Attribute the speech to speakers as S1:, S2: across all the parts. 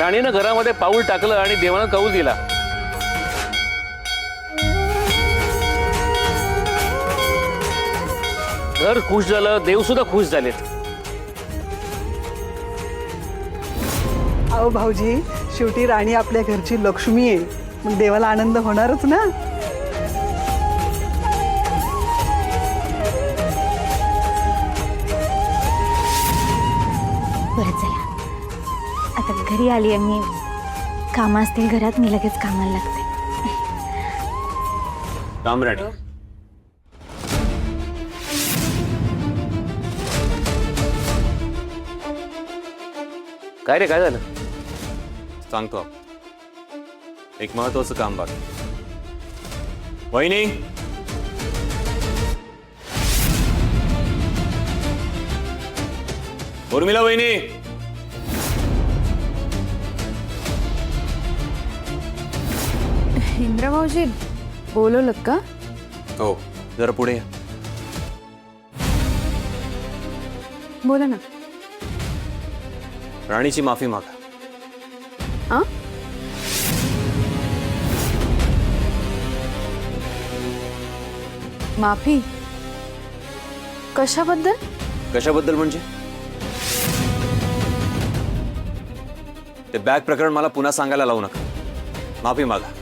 S1: राणीनं घरामध्ये पाऊल टाकलं आणि देवानं कौल दिला. घर खुश झालं, देव सुद्धा खुश झालेत.
S2: अहो भाऊजी, शेवटी राणी आपल्या घरची लक्ष्मी आहे, मग देवाला आनंद होणारच ना.
S3: बरं चला, आता घरी आली आहे मी. कामं असतील घरात, मी लगेच कामाला लागते.
S1: राम राणी, काय रे, काय झालं?
S4: सांगतो. एक महत्वाचं काम बाकी. वहिनी, उर्मिला वहिनी,
S5: इंद्रा भाऊजी बोलवलं का?
S4: हो जरा पुढे या.
S5: बोला ना.
S4: राणीची माफी मागा.
S5: आ? माफी कशाबद्दल?
S4: कशाबद्दल म्हणजे? ते बॅग प्रकरण मला पुन्हा सांगायला लावू नका. माफी मागा.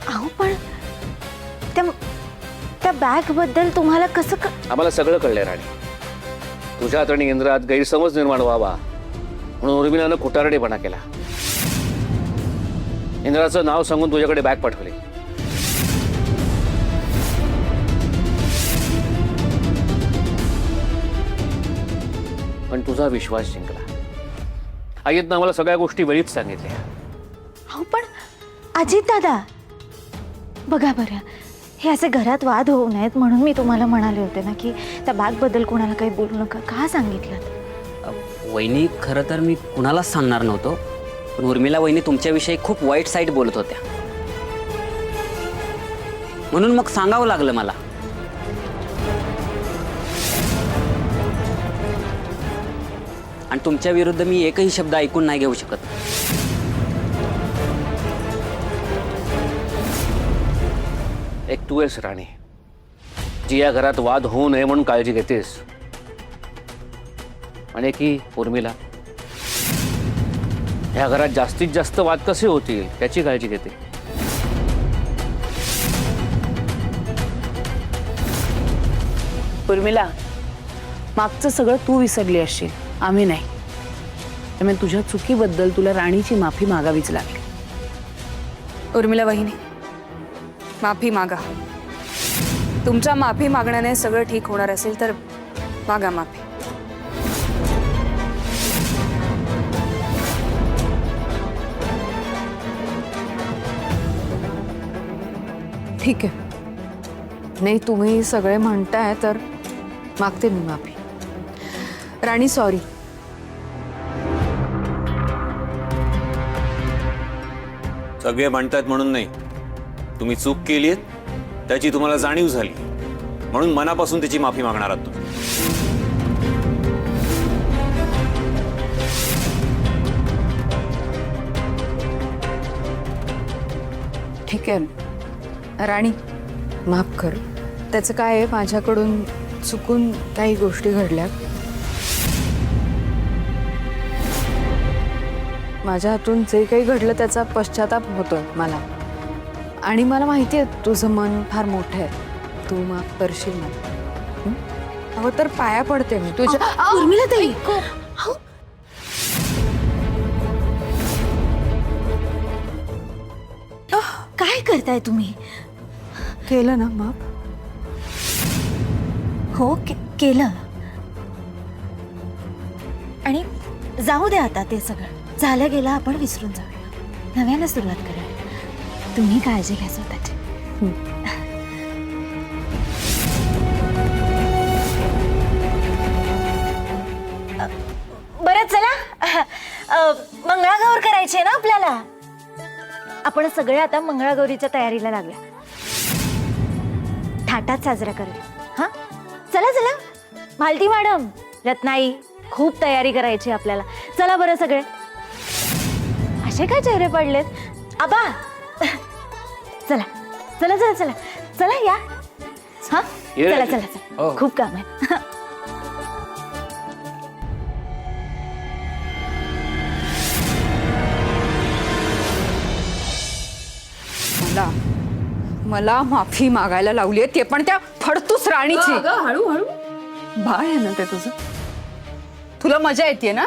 S3: अहो पण त्या बॅग बद्दल तुम्हाला कसं
S1: आम्हाला सगळं कळलंय राणी. तुझ्यात आणि इंद्रात गैरसमज निर्माण व्हावा म्हणून उर्मिलानं खोटारडेपणा केला. इंद्राचं नाव सांगून तुझ्याकडे बॅग पाठवली. पण तुझा विश्वास जिंकला. आईतनं आम्हाला सगळ्या गोष्टी वेळीच सांगितल्या.
S3: अहो पण अजित दादा, बघा बरं, हे असे घरात वाद होऊ नयेत म्हणून मी तुम्हाला म्हणाले होते ना की त्या बॅग बद्दल कोणाला काही बोलू नका. का सांगितलं?
S6: वहिनी, खरं तर मी कुणालाच सांगणार नव्हतो, पण उर्मिला वहिनी तुमच्याविषयी खूप वाईट साईट बोलत होत्या, म्हणून मग सांगावं लागलं मला. आणि तुमच्या विरुद्ध मी एकही शब्द ऐकून नाही घेऊ शकत.
S1: एक तू आहेस राणी, जी या घरात वाद होऊ नये म्हणून काळजी घेतेस, आणि की उर्मिला या घरात जास्तीत जास्त वाद कसे होतील त्याची काळजी घेते.
S7: उर्मिला, मागचं सगळं तू विसरली असशील, आम्ही नाही. त्यामुळे तुझ्या चुकीबद्दल तुला राणीची माफी मागावीच लागली.
S5: उर्मिला वहिनी, माफी मागा. तुमच्या माफी मागण्याने सगळं ठीक होणार असेल तर मागा माफी. ठीक आहे. नाही, तुम्ही सगळे म्हणताय तर मागते मी माफी. राणी सॉरी.
S4: सगळे म्हणतात म्हणून नाही. तुम्ही चूक केलीत, त्याची तुम्हाला जाणीव झाली, म्हणून मनापासून त्याची माफी मागणार आहात तुम्ही.
S5: ठीक आहे राणी, माफ कर. त्याचं काय आहे, माझ्याकडून चुकून काही गोष्टी घडल्या. माझ्या हातून जे काही घडलं त्याचा पश्चाताप होतोय मला. आणि मला माहिती आहे तुझं मन फार मोठं आहे, तू माफ करशील मला. अहो तर पाया पडते मी तुझ्या.
S3: उर्मिला ताई, काय करताय तुम्ही?
S5: केलं ना माफ?
S3: हो केलं. आणि जाऊ दे आता, ते सगळं झालं गेलं, आपण विसरून जाऊया, नव्यानं सुरुवात करूया. तुम्ही काळजी घ्या स्वतःची. बरं चला, मंगळागौर करायची आहे ना आपल्याला. आपण सगळे आता मंगळागौरीच्या तयारीला लागूया. थाटात साजरा करूया. हा, चला चला. मालती मॅडम, रत्नाई, खूप तयारी करायची आपल्याला. चला बरं सगळे. असे काय चेहरे पडलेत? आबा, चला चला चला चला चला या. हा,
S1: ये
S3: चला
S1: राजू.
S3: चला चला. खूप काम आहे.
S5: मला माफी मागायला लावली ते पण त्या फडतूस राणीची.
S7: हळू हळू. बाळ आहे ना ते तुझं. तुला मजा येते ना?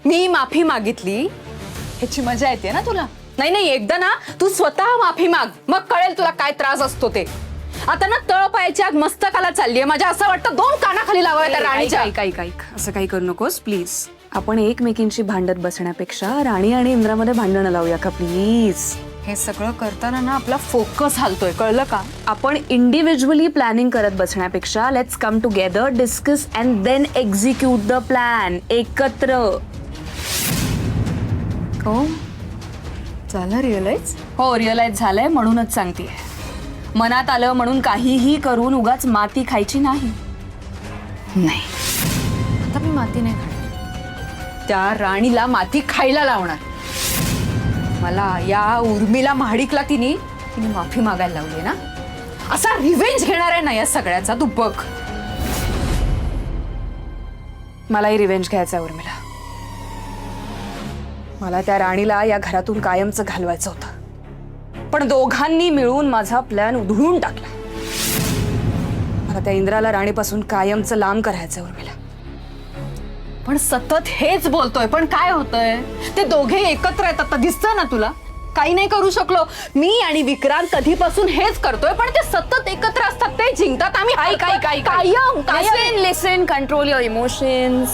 S7: मी माफी मागितली ह्याची मजा येते ना तुला? नाही नाही, एकदा ना तू स्वतः माफी माग, मग कळेल तुला काय त्रास असतो ते. आता ना तळपायाची आग मस्तकाला चाललीये माझ्या. असं वाटतं 2 कानाखाली लावाव्या त्या राणीच्या.
S5: ऐक असं काही करू नकोस प्लीज. आपण एकमेकींशी भांडत बसण्यापेक्षा राणी आणि इंद्रामध्ये भांडणं लावूया का प्लीज. हे सगळं करताना ना आपला फोकस हलतोय, कळलं का? आपण इंडिव्हिज्युअली प्लॅनिंग करत बसण्यापेक्षा let's come together, discuss and then execute the plan. एकत्र. हो झालं रिअलाइज? हो रिअलाइज झालंय, म्हणूनच सांगतेय. मनात आलं म्हणून काहीही करून उगाच माती खायची नाही. नाही, आता मी माती नाही खाणार. त्या राणीला माती खायला लावणार. मला या उर्मिला महाडिकला तिने माफी मागायला लावली ना, असा रिव्हेंज घेणार आहे ना या सगळ्याचा. तू बघ. मलाही रिव्हेंज घ्यायचा उर्मिला. मला त्या राणीला या घरातून कायमचं घालवायचं होतं, पण दोघांनी मिळून माझा प्लॅन उधळून टाकला. मला त्या इंद्राला राणीपासून कायमचं लांब करायचं उर्मिला. पण सतत हेच बोलतोय, पण काय होतंय? ते दोघे एकत्र आहेत आता, दिसतं ना तुला? काही नाही करू शकलो. मी आणि विक्रांत कधीपासून हेच करतोय, पण ते सतत एकत्र असतात, ते जिंकतात, आम्ही कायम. लिसन, कंट्रोल युअर इमोशन्स.